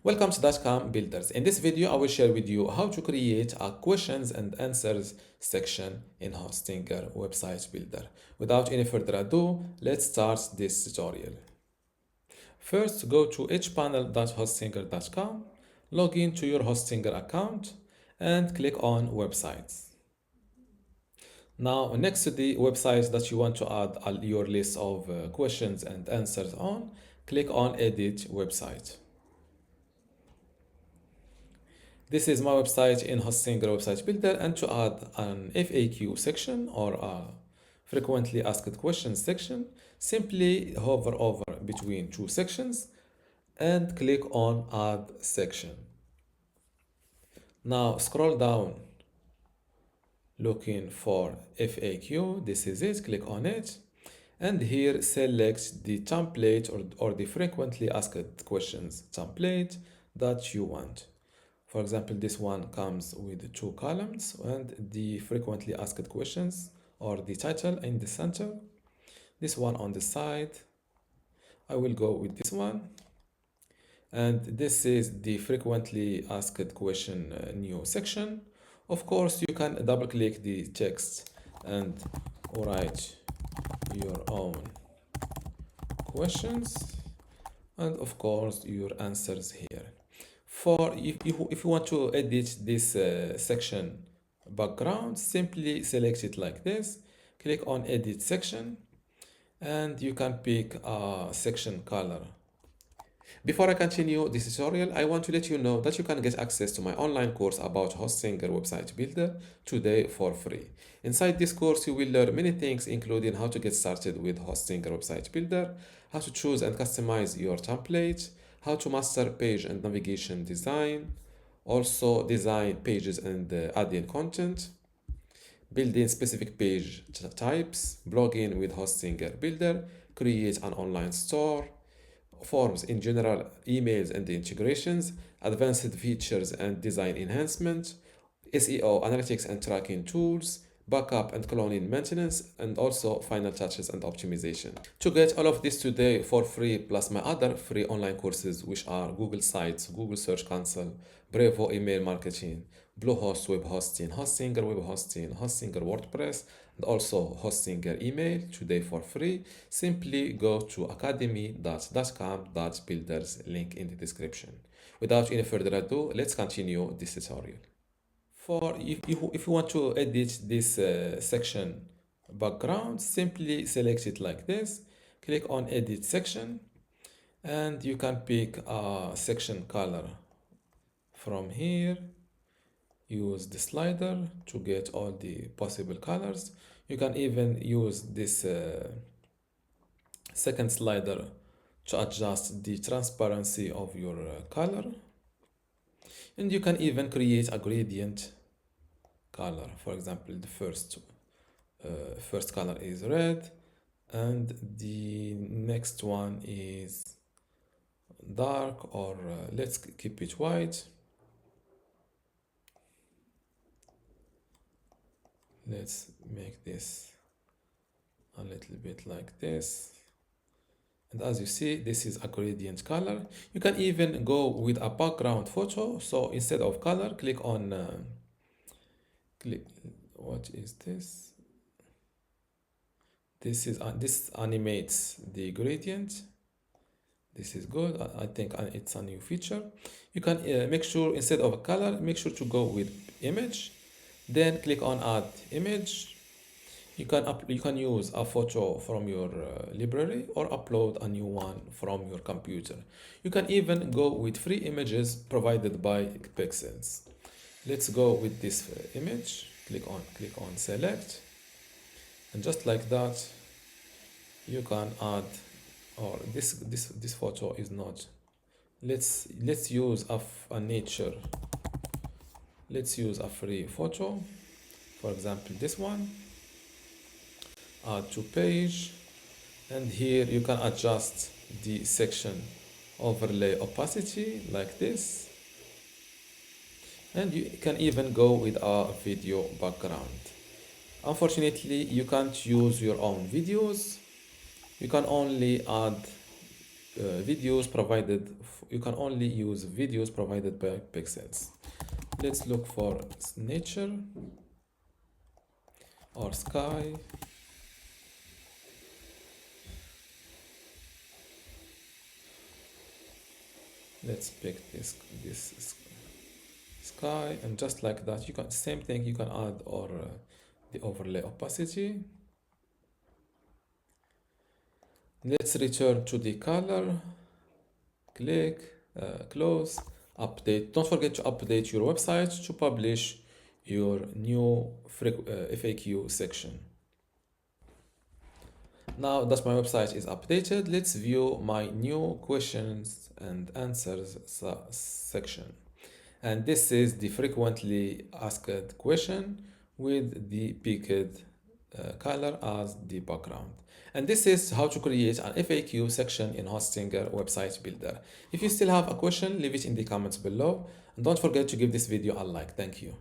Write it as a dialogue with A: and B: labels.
A: Welcome to dotcom builders. In this video, I will share with you how to create a questions and answers section in Hostinger website builder. Without any further ado, let's start this tutorial. First, go to hpanel.hostinger.com, log in to your Hostinger account, and click on websites. Now, next to the websites that you want to add your list of questions and answers on, click on edit website. This is my website in Hostinger Website Builder, and to add an FAQ section or a frequently asked questions section, simply hover over between two sections and click on Add Section. Now scroll down looking for FAQ. This is it. Click on it, and here select the template or the frequently asked questions template that you want. For example, this one comes with two columns and the frequently asked questions or the title in the center. This one on the side. I will go with this one. And this is the frequently asked question new section. Of course, you can double click the text and write your own questions and of course your answers here. For if you want to edit this section background, simply select it like this, click on edit section, and you can pick a section color. Before I continue this tutorial, I want to let you know that you can get access to my online course about Hostinger Website Builder today for free. Inside this course, you will learn many things, including how to get started with Hostinger Website Builder, how to choose and customize your template, how to master page and navigation design, also design pages and add in content, building specific page types, blogging with Hostinger Builder, create an online store, forms in general, emails and integrations, advanced features and design enhancement, SEO, analytics and tracking tools, backup and cloning maintenance, and also final touches and optimization. To get all of this today for free, plus my other free online courses, which are Google Sites, Google Search Console, Brevo email marketing, Bluehost web hosting, Hostinger web hosting, Hostinger WordPress, and also Hostinger email today for free, simply go to academy.dotcom.builders, link in the description. Without any further ado, let's continue this tutorial. For if you want to edit this section background, simply select it like this, click on edit section, and you can pick a section color from here. Use the slider to get all the possible colors. You can even use this second slider to adjust the transparency of your color, and you can even create a gradient color. For example, the first color is red and the next one is dark, or let's keep it white. Let's make this a little bit like this. And as you see, this is a gradient color. You can even go with a background photo. So instead of color, click on what is this? This animates the gradient. This is good. I think it's a new feature. You can make sure instead of a color, make sure to go with image. Then click on add image. You can use a photo from your library or upload a new one from your computer. You can even go with free images provided by Pixels. Let's go with this image. Click on select, and just like that, you can add. Or this photo is not. Let's use a nature. Let's use a free photo. For example, this one. Add to page, and here you can adjust the section overlay opacity like this, and you can even go with a video background. Unfortunately, you can't use your own videos. You can only add videos provided, you can only use videos provided by pixels. Let's look for nature or sky. Let's pick this sky, and just like that, you can same thing. You can add or the overlay opacity. Let's return to the color. Click, close, update. Don't forget to update your website to publish your new FAQ section. Now that my website is updated, let's view my new questions and answers section. And this is the frequently asked question with the picked color as the background. And this is how to create an FAQ section in Hostinger website builder. If you still have a question, leave it in the comments below. And don't forget to give this video a like. Thank you.